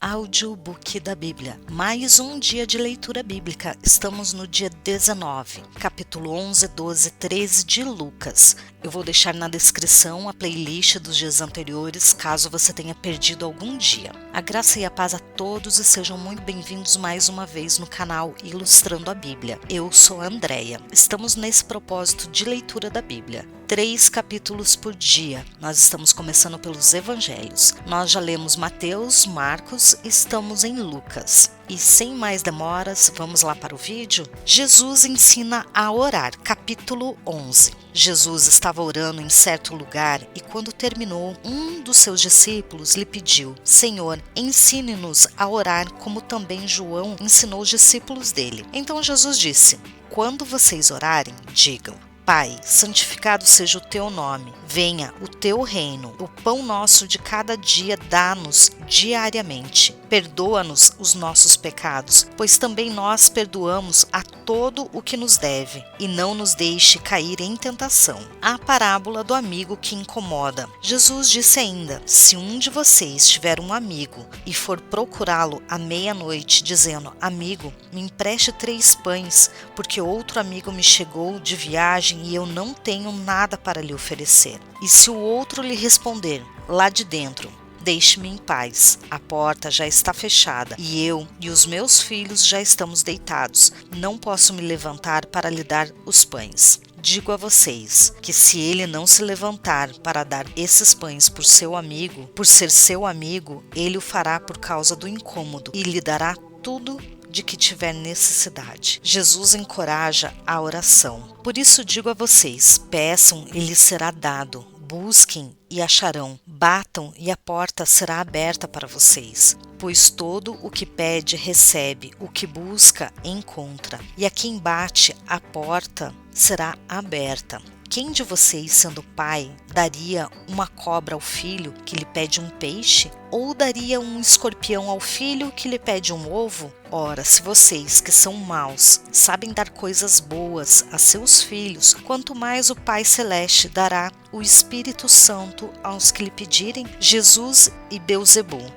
Audiobook da Bíblia. Mais um dia de leitura bíblica. Estamos no dia 19, capítulo 11, 12, 13 de Lucas. Eu vou deixar na descrição a playlist dos dias anteriores, caso você tenha perdido algum dia. A graça e a paz a todos e sejam muito bem-vindos mais uma vez no canal Ilustrando a Bíblia. Eu sou a Andréia. Estamos nesse propósito de leitura da Bíblia. 3 capítulos por dia. Nós estamos começando pelos evangelhos. Nós já lemos Mateus, Marcos e estamos em Lucas. E sem mais demoras, vamos lá para o vídeo? Jesus ensina a orar, capítulo 11. Jesus estava orando em certo lugar e quando terminou, um dos seus discípulos lhe pediu: Senhor, ensine-nos a orar como também João ensinou os discípulos dele. Então Jesus disse: quando vocês orarem, digam: Pai, santificado seja o teu nome, venha o teu reino, o pão nosso de cada dia dá-nos diariamente. Perdoa-nos os nossos pecados, pois também nós perdoamos a todo o que nos deve, e não nos deixe cair em tentação. A parábola do amigo que incomoda. Jesus disse ainda: se um de vocês tiver um amigo e for procurá-lo à meia-noite, dizendo: amigo, me empreste 3 pães, porque outro amigo me chegou de viagem e eu não tenho nada para lhe oferecer. E se o outro lhe responder, lá de dentro: deixe-me em paz, a porta já está fechada, e eu e os meus filhos já estamos deitados, não posso me levantar para lhe dar os pães. Digo a vocês que se ele não se levantar para dar esses pães por ser seu amigo, ele o fará por causa do incômodo e lhe dará tudo de que tiver necessidade. Jesus encoraja a oração. Por isso digo a vocês: peçam e lhes será dado, busquem e acharão, batam e a porta será aberta para vocês. Pois todo o que pede recebe, o que busca encontra, e a quem bate a porta será aberta. Quem de vocês, sendo pai, daria uma cobra ao filho que lhe pede um peixe? Ou daria um escorpião ao filho que lhe pede um ovo? Ora, se vocês, que são maus, sabem dar coisas boas a seus filhos, quanto mais o Pai Celeste dará o Espírito Santo aos que lhe pedirem? Jesus e Beelzebul.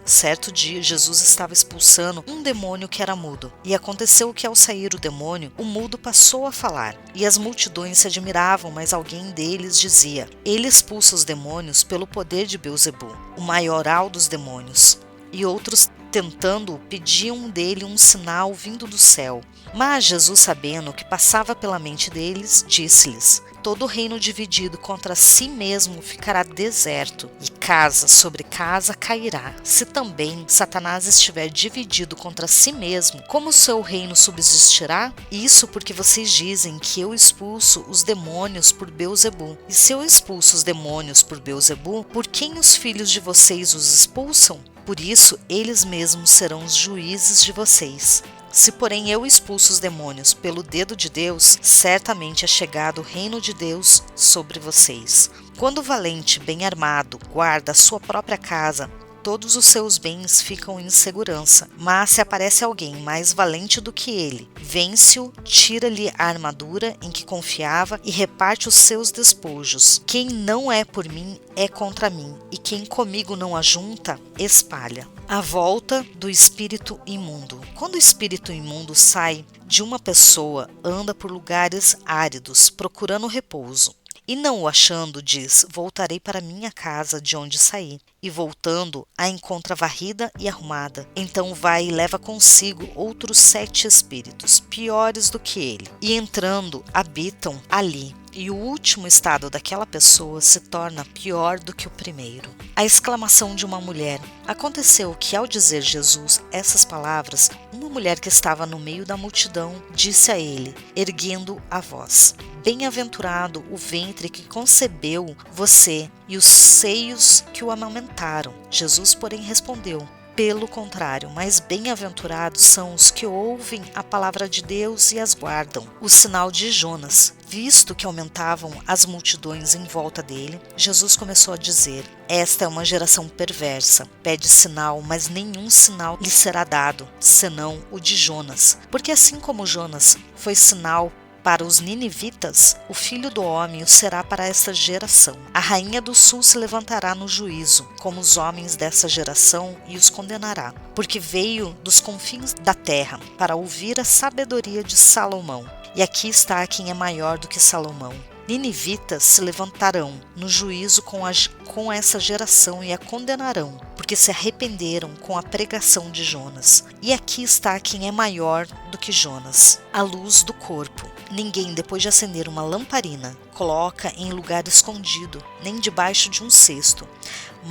Certo dia, Jesus estava expulsando um demônio que era mudo. E aconteceu que, ao sair o demônio, o mudo passou a falar. E as multidões se admiravam, mas alguém deles dizia: ele expulsa os demônios pelo poder de Beelzebul, o maioral dos demônios. E outros, tentando-o, pediam dele um sinal vindo do céu. Mas Jesus, sabendo o que passava pela mente deles, disse-lhes: todo reino dividido contra si mesmo ficará deserto, e casa sobre casa cairá. Se também Satanás estiver dividido contra si mesmo, como o seu reino subsistirá? Isso porque vocês dizem que eu expulso os demônios por Beelzebul. E se eu expulso os demônios por Beelzebul, por quem os filhos de vocês os expulsam? Por isso, eles mesmos serão os juízes de vocês. Se, porém, eu expulso os demônios pelo dedo de Deus, certamente é chegado o reino de Deus sobre vocês. Quando o valente, bem armado, guarda a sua própria casa, todos os seus bens ficam em segurança. Mas se aparece alguém mais valente do que ele, vence-o, tira-lhe a armadura em que confiava e reparte os seus despojos. Quem não é por mim é contra mim, e quem comigo não ajunta, espalha. A volta do espírito imundo. Quando o espírito imundo sai de uma pessoa, anda por lugares áridos, procurando repouso. E não o achando, diz: voltarei para minha casa de onde saí. E voltando, a encontra varrida e arrumada. Então vai e leva consigo outros 7 espíritos, piores do que ele. E entrando, habitam ali. E o último estado daquela pessoa se torna pior do que o primeiro. A exclamação de uma mulher. Aconteceu que, ao dizer Jesus essas palavras, uma mulher que estava no meio da multidão disse a ele, erguendo a voz: bem-aventurado o ventre que concebeu você e os seios que o amamentaram. Jesus, porém, respondeu: pelo contrário, mais bem-aventurados são os que ouvem a palavra de Deus e as guardam. O sinal de Jonas. Visto que aumentavam as multidões em volta dele, Jesus começou a dizer: esta é uma geração perversa. Pede sinal, mas nenhum sinal lhe será dado, senão o de Jonas. Porque assim como Jonas foi sinal para os ninivitas, o filho do homem o será para esta geração. A rainha do sul se levantará no juízo, como os homens dessa geração, e os condenará, porque veio dos confins da terra para ouvir a sabedoria de Salomão. E aqui está quem é maior do que Salomão. Ninivitas se levantarão no juízo com essa geração e a condenarão, porque se arrependeram com a pregação de Jonas. E aqui está quem é maior do que Jonas, a luz do corpo. Ninguém, depois de acender uma lamparina, coloca em lugar escondido, nem debaixo de um cesto,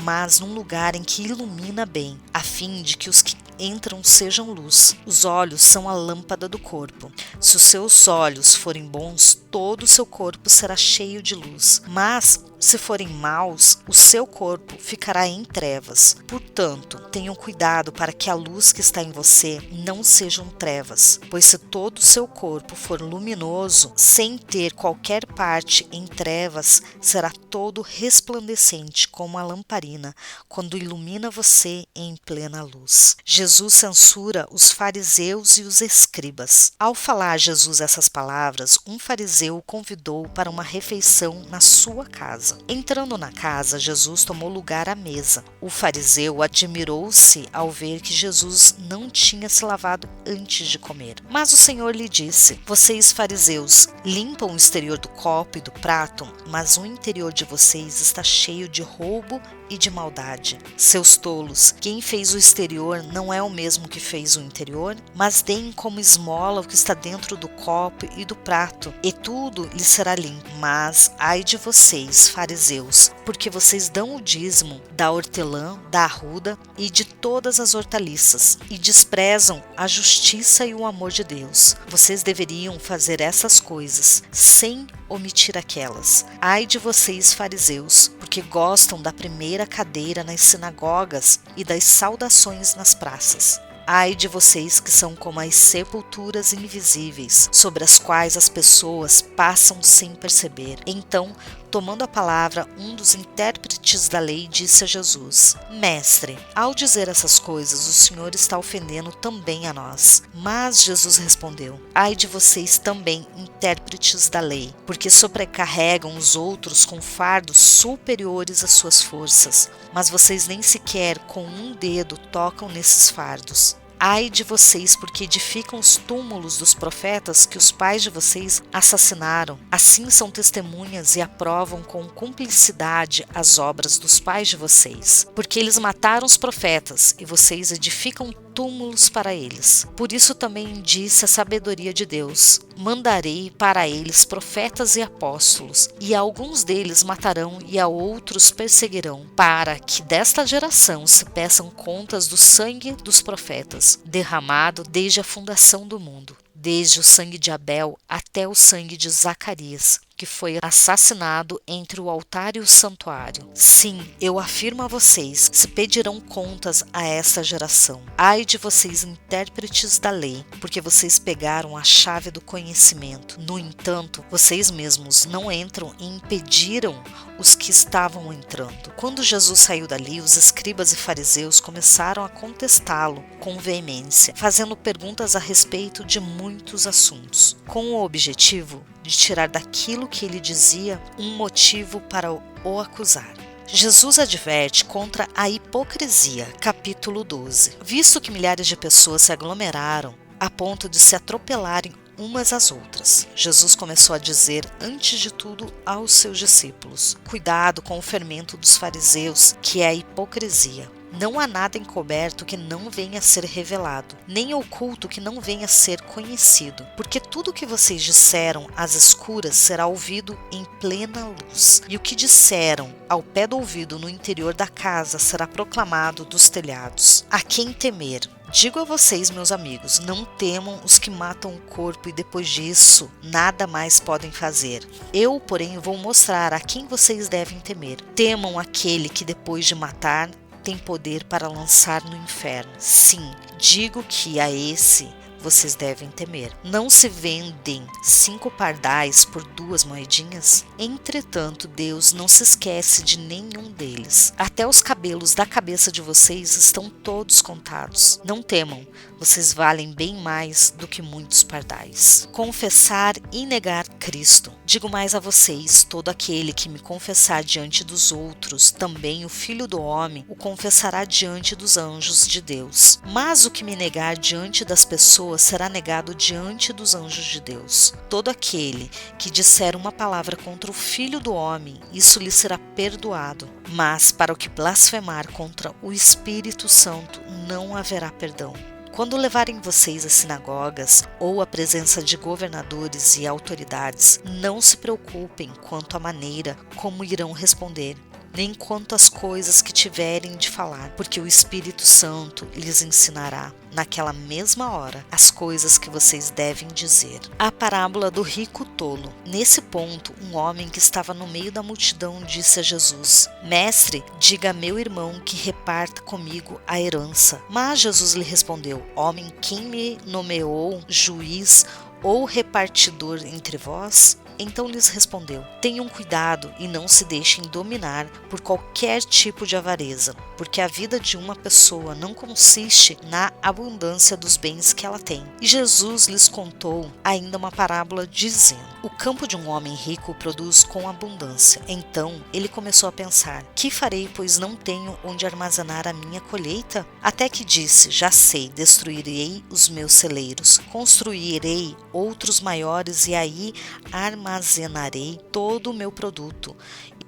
mas num lugar em que ilumina bem, a fim de que os que entram sejam luz. Os olhos são a lâmpada do corpo. Se os seus olhos forem bons, todo o seu corpo será cheio de luz. Mas, se forem maus, o seu corpo ficará em trevas. Portanto, tenham cuidado para que a luz que está em você não sejam trevas. Pois se todo o seu corpo for luminoso, sem ter qualquer parte em trevas, será todo resplandecente como a lamparina, quando ilumina você em plena luz. Jesus censura os fariseus e os escribas. Ao falar Jesus essas palavras, um fariseu o convidou para uma refeição na sua casa. Entrando na casa, Jesus tomou lugar à mesa. O fariseu admirou-se ao ver que Jesus não tinha se lavado antes de comer. Mas o Senhor lhe disse: vocês, fariseus, limpam o exterior do copo e do prato, mas o interior de vocês está cheio de roubo e de maldade. Seus tolos, quem fez o exterior não é o mesmo que fez o interior? Mas deem como esmola o que está dentro do copo e do prato, e tudo lhe será limpo. Mas ai de vocês, fariseus, porque vocês dão o dízimo da hortelã, da arruda e de todas as hortaliças, e desprezam a justiça e o amor de Deus. Vocês deveriam fazer essas coisas, sem omitir aquelas. Ai de vocês, fariseus, porque gostam da primeira cadeira nas sinagogas e das saudações nas praças. Ai de vocês que são como as sepulturas invisíveis, sobre as quais as pessoas passam sem perceber. Então, tomando a palavra, um dos intérpretes da lei disse a Jesus: Mestre, ao dizer essas coisas, o Senhor está ofendendo também a nós. Mas Jesus respondeu: Ai de vocês também, intérpretes da lei, porque sobrecarregam os outros com fardos superiores às suas forças, mas vocês nem sequer com um dedo tocam nesses fardos. Ai de vocês, porque edificam os túmulos dos profetas que os pais de vocês assassinaram. Assim são testemunhas e aprovam com cumplicidade as obras dos pais de vocês. Porque eles mataram os profetas e vocês edificam túmulos para eles. Por isso também disse a sabedoria de Deus: mandarei para eles profetas e apóstolos, e a alguns deles matarão e a outros perseguirão, para que desta geração se peçam contas do sangue dos profetas, derramado desde a fundação do mundo, desde o sangue de Abel até o sangue de Zacarias, que foi assassinado entre o altar e o santuário. Sim, eu afirmo a vocês, se pedirão contas a essa geração. Ai de vocês, intérpretes da lei, porque vocês pegaram a chave do conhecimento. No entanto, vocês mesmos não entram e impediram os que estavam entrando. Quando Jesus saiu dali, os escribas e fariseus começaram a contestá-lo com veemência, fazendo perguntas a respeito de muitos assuntos, com o objetivo de tirar daquilo que ele dizia um motivo para o acusar. Jesus adverte contra a hipocrisia, capítulo 12. Visto que milhares de pessoas se aglomeraram a ponto de se atropelarem umas às outras, Jesus começou a dizer, antes de tudo, aos seus discípulos: cuidado com o fermento dos fariseus, que é a hipocrisia. Não há nada encoberto que não venha a ser revelado, nem oculto que não venha a ser conhecido, porque tudo o que vocês disseram às escuras será ouvido em plena luz, e o que disseram ao pé do ouvido no interior da casa será proclamado dos telhados. A quem temer? Digo a vocês, meus amigos, não temam os que matam o corpo e depois disso nada mais podem fazer. Eu, porém, vou mostrar a quem vocês devem temer. Temam aquele que depois de matar tem poder para lançar no inferno. Sim, digo que a esse vocês devem temer. Não se vendem 5 pardais por 2 moedinhas? Entretanto, Deus não se esquece de nenhum deles. Até os cabelos da cabeça de vocês estão todos contados. Não temam, vocês valem bem mais do que muitos pardais. Confessar e negar Cristo. Digo mais a vocês, todo aquele que me confessar diante dos outros, também o Filho do Homem o confessará diante dos anjos de Deus. Mas o que me negar diante das pessoas será negado diante dos anjos de Deus. Todo aquele que disser uma palavra contra o Filho do Homem, isso lhe será perdoado. Mas para o que blasfemar contra o Espírito Santo, não haverá perdão. Quando levarem vocês às sinagogas ou à presença de governadores e autoridades, não se preocupem quanto à maneira como irão responder, nem quanto às coisas que tiverem de falar, porque o Espírito Santo lhes ensinará, naquela mesma hora, as coisas que vocês devem dizer. A parábola do rico tolo. Nesse ponto, um homem que estava no meio da multidão disse a Jesus: Mestre, diga a meu irmão que reparta comigo a herança. Mas Jesus lhe respondeu: Homem, quem me nomeou juiz ou repartidor entre vós? Então lhes respondeu: Tenham cuidado e não se deixem dominar por qualquer tipo de avareza, porque a vida de uma pessoa não consiste na abundância dos bens que ela tem. E Jesus lhes contou ainda uma parábola dizendo: O campo de um homem rico produz com abundância. Então ele começou a pensar: Que farei, pois não tenho onde armazenar a minha colheita? Até que disse: Já sei, destruirei os meus celeiros, construirei outros maiores e aí armazenarei todo o meu produto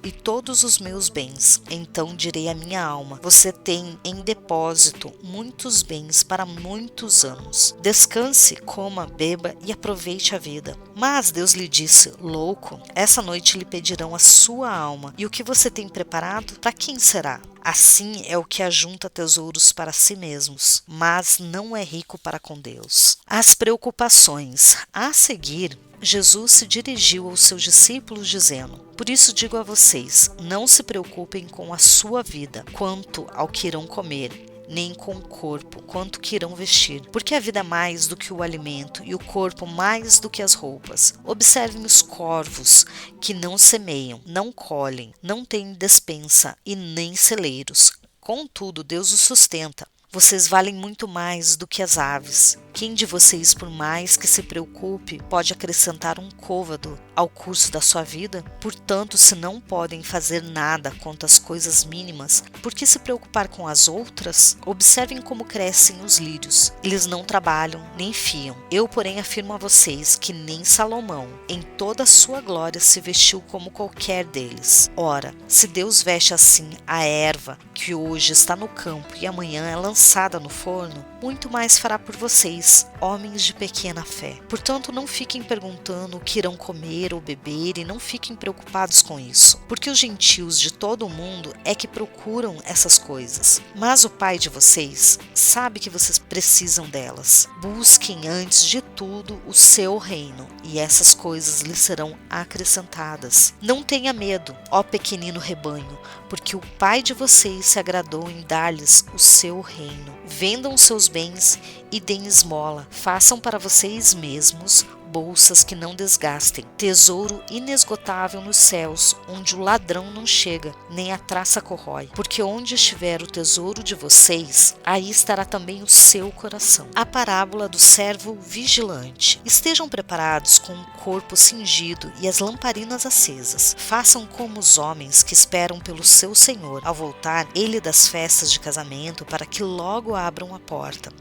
e todos os meus bens. Então direi à minha alma: Você tem em depósito muitos bens para muitos anos. Descanse, coma, beba e aproveite a vida. Mas Deus lhe disse: Louco, essa noite lhe pedirão a sua alma, e o que você tem preparado, para quem será? Assim é o que ajunta tesouros para si mesmos, mas não é rico para com Deus. As preocupações. A seguir, Jesus se dirigiu aos seus discípulos dizendo: Por isso digo a vocês, não se preocupem com a sua vida, quanto ao que irão comer, nem com o corpo, quanto que irão vestir. Porque a vida é mais do que o alimento, e o corpo mais do que as roupas. Observem os corvos, que não semeiam, não colhem, não têm despensa e nem celeiros. Contudo, Deus os sustenta. Vocês valem muito mais do que as aves. Quem de vocês, por mais que se preocupe, pode acrescentar um côvado ao curso da sua vida? Portanto, se não podem fazer nada quanto às coisas mínimas, por que se preocupar com as outras? Observem como crescem os lírios. Eles não trabalham, nem fiam. Eu, porém, afirmo a vocês que nem Salomão, em toda a sua glória, se vestiu como qualquer deles. Ora, se Deus veste assim a erva, que hoje está no campo e amanhã é lançada no forno, muito mais fará por vocês, homens de pequena fé. Portanto, não fiquem perguntando o que irão comer ou beber, e não fiquem preocupados com isso, porque os gentios de todo o mundo é que procuram essas coisas. Mas o Pai de vocês sabe que vocês precisam delas. Busquem antes de tudo o seu reino, e essas coisas lhes serão acrescentadas. Não tenha medo, ó pequenino rebanho, porque o Pai de vocês se agradou em dar-lhes o seu reino. Vendam seus bens e deem esmola. Façam para vocês mesmos bolsas que não desgastem, tesouro inesgotável nos céus, onde o ladrão não chega, nem a traça corrói. Porque onde estiver o tesouro de vocês, aí estará também o seu coração. A parábola do servo vigilante. Estejam preparados com o corpo cingido e as lamparinas acesas. Façam como os homens que esperam pelo seu Senhor, ao voltar ele das festas de casamento, para que logo abram a porta,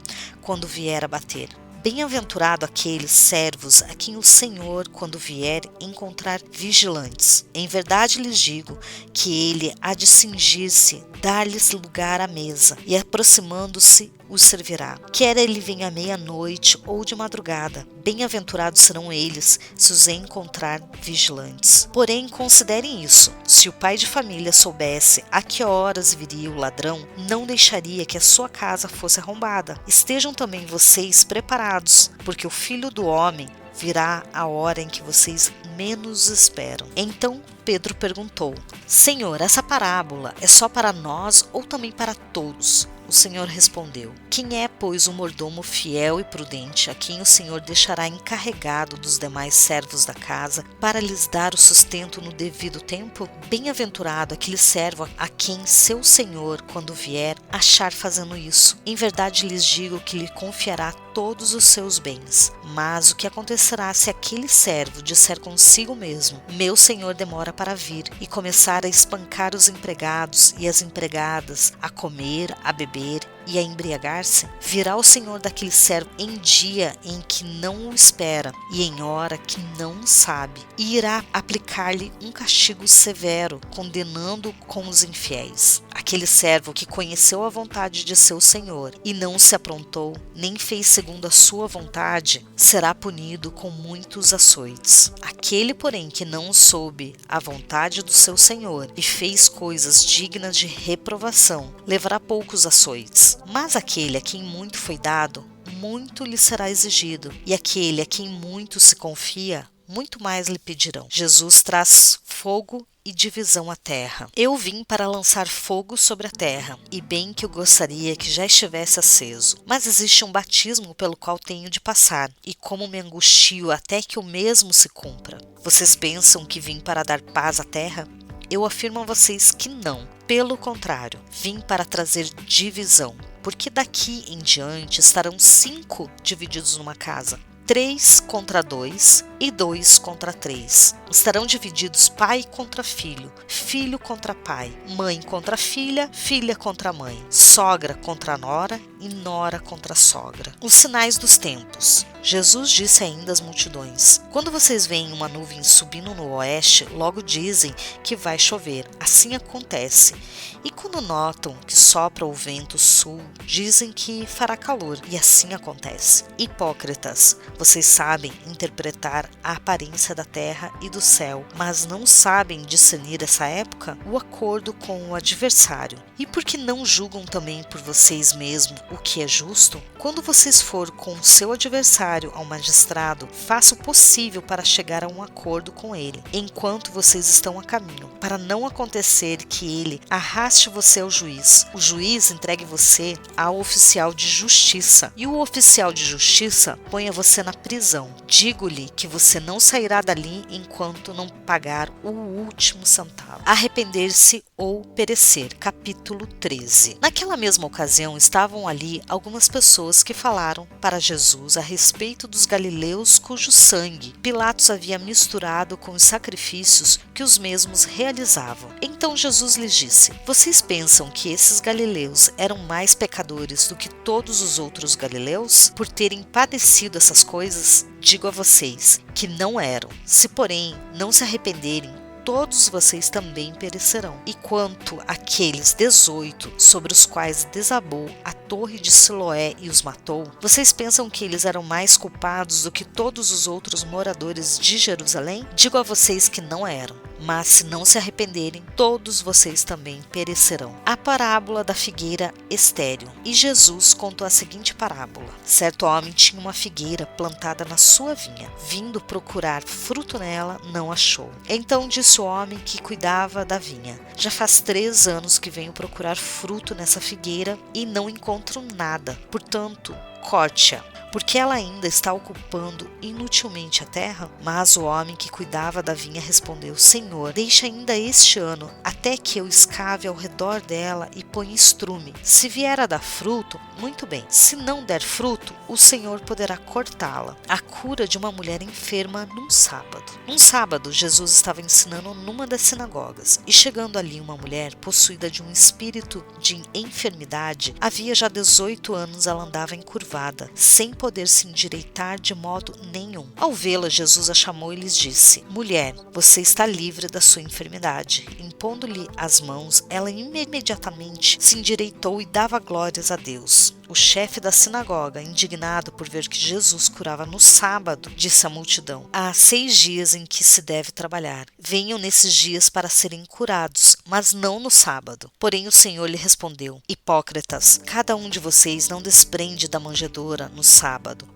quando vier a bater. Bem-aventurado aqueles servos a quem o Senhor, quando vier, encontrar vigilantes. Em verdade lhes digo que ele há de cingir-se, dar-lhes lugar à mesa, e aproximando-se os servirá. Quer ele venha à meia-noite ou de madrugada, bem-aventurados serão eles se os encontrar vigilantes. Porém, considerem isso: se o pai de família soubesse a que horas viria o ladrão, não deixaria que a sua casa fosse arrombada. Estejam também vocês preparados, porque o Filho do Homem virá a hora em que vocês menos esperam. Então Pedro perguntou: Senhor, essa parábola é só para nós ou também para todos? O Senhor respondeu: quem é, pois, o mordomo fiel e prudente, a quem o Senhor deixará encarregado dos demais servos da casa, para lhes dar o sustento no devido tempo? Bem-aventurado aquele servo a quem seu Senhor, quando vier, achar fazendo isso. Em verdade lhes digo que lhe confiará todos os seus bens. Mas o que acontecerá se aquele servo disser consigo mesmo: meu senhor demora para vir, e começar a espancar os empregados e as empregadas, a comer, a beber e a embriagar-se? Virá o senhor daquele servo em dia em que não o espera e em hora que não sabe, e irá aplicar-lhe um castigo severo, condenando-o com os infiéis. Aquele servo que conheceu a vontade de seu senhor e não se aprontou, nem fez segundo a sua vontade, será punido com muitos açoites. Aquele, porém, que não soube a vontade do seu senhor e fez coisas dignas de reprovação, levará poucos açoites. Mas aquele a quem muito foi dado, muito lhe será exigido, e aquele a quem muito se confia, muito mais lhe pedirão. Jesus traz fogo e divisão à terra. Eu vim para lançar fogo sobre a terra, e bem que eu gostaria que já estivesse aceso. Mas existe um batismo pelo qual tenho de passar, e como me angustio até que o mesmo se cumpra. Vocês pensam que vim para dar paz à terra? Eu afirmo a vocês que não. Pelo contrário, vim para trazer divisão, porque daqui em diante estarão 5 divididos numa casa, 3 contra 2 e 2 contra 3. Estarão divididos pai contra filho, filho contra pai, mãe contra filha, filha contra mãe, sogra contra nora e nora contra sogra. Os sinais dos tempos. Jesus disse ainda às multidões: quando vocês veem uma nuvem subindo no oeste, logo dizem que vai chover. Assim acontece. E quando notam que sopra o vento sul, dizem que fará calor. E assim acontece. Hipócritas, vocês sabem interpretar a aparência da terra e do céu, mas não sabem discernir essa época, o acordo com o adversário. E por que não julgam também por vocês mesmos o que é justo? Quando vocês for com o seu adversário ao magistrado, faça o possível para chegar a um acordo com ele, enquanto vocês estão a caminho, para não acontecer que ele arraste você ao juiz. O juiz entregue você ao oficial de justiça, e o oficial de justiça ponha você na prisão. Digo-lhe que você não sairá dali enquanto não pagar o último centavo. Arrepender-se ou perecer. Capítulo 13. Naquela mesma ocasião estavam ali algumas pessoas que falaram para Jesus a respeito dos galileus cujo sangue Pilatos havia misturado com os sacrifícios que os mesmos realizavam. Então Jesus lhes disse: vocês pensam que esses galileus eram mais pecadores do que todos os outros galileus por terem padecido essas coisas? Digo a vocês que não eram. Se, porém, não se arrependerem, todos vocês também perecerão. E quanto àqueles 18 sobre os quais desabou a torre de Siloé e os matou, vocês pensam que eles eram mais culpados do que todos os outros moradores de Jerusalém? Digo a vocês que não eram. Mas se não se arrependerem, todos vocês também perecerão. A parábola da figueira estéril. E Jesus contou a seguinte parábola: certo homem tinha uma figueira plantada na sua vinha. Vindo procurar fruto nela, não achou. Então disse o homem que cuidava da vinha: já faz 3 anos que venho procurar fruto nessa figueira e não encontro nada. Portanto, corte-a, porque ela ainda está ocupando inutilmente a terra. Mas o homem que cuidava da vinha respondeu: Senhor, deixa ainda este ano, até que eu escave ao redor dela e ponha estrume. Se vier a dar fruto, muito bem. Se não der fruto, o Senhor poderá cortá-la. A cura de uma mulher enferma num sábado. Num sábado, Jesus estava ensinando numa das sinagogas, e chegando ali uma mulher possuída de um espírito de enfermidade, havia já 18 anos ela andava encurvada, sem poder se endireitar de modo nenhum. Ao vê-la, Jesus a chamou e lhes disse: mulher, você está livre da sua enfermidade. Impondo-lhe as mãos, ela imediatamente se endireitou e dava glórias a Deus. O chefe da sinagoga, indignado por ver que Jesus curava no sábado, disse à multidão: há 6 dias em que se deve trabalhar. Venham nesses dias para serem curados, mas não no sábado. Porém o Senhor lhe respondeu: hipócritas, cada um de vocês não desprende da manjedoura no sábado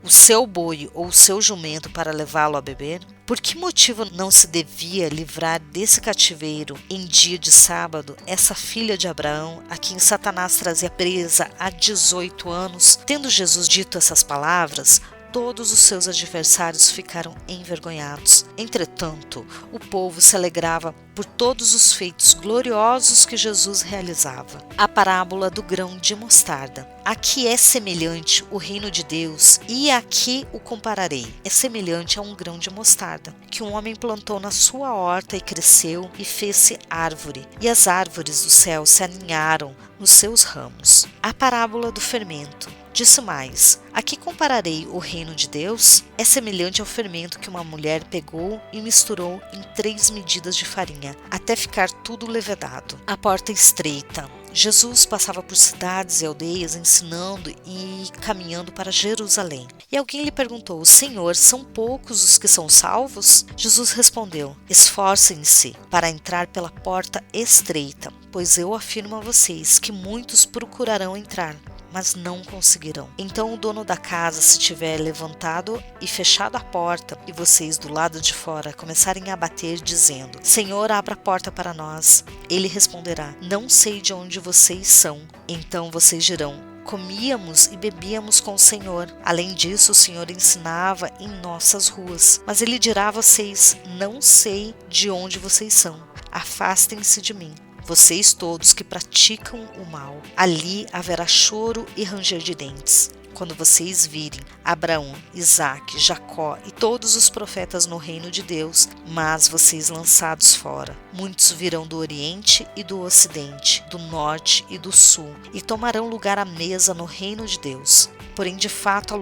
o seu boi ou o seu jumento para levá-lo a beber? Por que motivo não se devia livrar desse cativeiro em dia de sábado essa filha de Abraão, a quem Satanás trazia presa há 18 anos? Tendo Jesus dito essas palavras, todos os seus adversários ficaram envergonhados. Entretanto, o povo se alegrava por todos os feitos gloriosos que Jesus realizava. A parábola do grão de mostarda. A que é semelhante o reino de Deus e a que o compararei? É semelhante a um grão de mostarda, que um homem plantou na sua horta e cresceu e fez-se árvore, e as árvores do céu se aninharam nos seus ramos. A parábola do fermento. Disse mais: a que compararei o reino de Deus? É semelhante ao fermento que uma mulher pegou e misturou em 3 medidas de farinha, até ficar tudo levedado. A porta estreita. Jesus passava por cidades e aldeias ensinando e caminhando para Jerusalém. E alguém lhe perguntou: Senhor, são poucos os que são salvos? Jesus respondeu: esforcem-se para entrar pela porta estreita, pois eu afirmo a vocês que muitos procurarão entrar, mas não conseguirão. Então o dono da casa, se tiver levantado e fechado a porta, e vocês do lado de fora começarem a bater, dizendo: Senhor, abra a porta para nós, ele responderá: não sei de onde vocês são. Então vocês dirão: comíamos e bebíamos com o Senhor. Além disso, o Senhor ensinava em nossas ruas. Mas ele dirá a vocês: não sei de onde vocês são. Afastem-se de mim, vocês todos que praticam o mal. Ali haverá choro e ranger de dentes, quando vocês virem Abraão, Isaque, Jacó e todos os profetas no reino de Deus, mas vocês lançados fora. Muitos virão do Oriente e do Ocidente, do Norte e do Sul, e tomarão lugar à mesa no reino de Deus. Porém, de fato,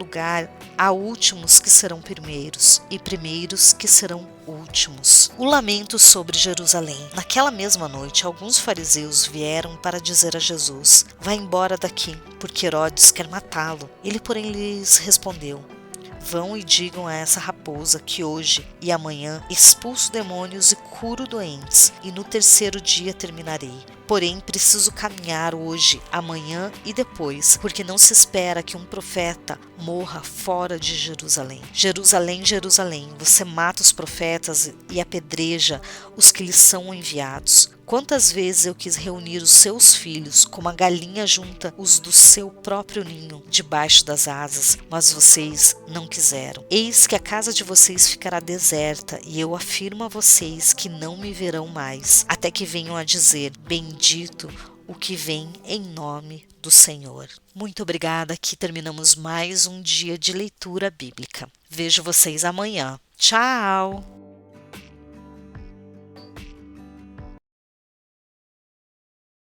há últimos que serão primeiros, e primeiros que serão últimos. O lamento sobre Jerusalém. Naquela mesma noite, alguns fariseus vieram para dizer a Jesus: vá embora daqui, porque Herodes quer matá-lo. Ele, porém, lhes respondeu: vão e digam a essa raposa que hoje e amanhã expulso demônios e curo doentes, e no 3º dia terminarei. Porém, preciso caminhar hoje, amanhã e depois, porque não se espera que um profeta morra fora de Jerusalém. Jerusalém, Jerusalém, você mata os profetas e apedreja os que lhes são enviados. Quantas vezes eu quis reunir os seus filhos, como a galinha junta os do seu próprio ninho, debaixo das asas, mas vocês não quiseram. Eis que a casa de vocês ficará deserta, e eu afirmo a vocês que não me verão mais, até que venham a dizer: bendito o que vem em nome do Senhor. Muito obrigada, aqui terminamos mais um dia de leitura bíblica. Vejo vocês amanhã. Tchau!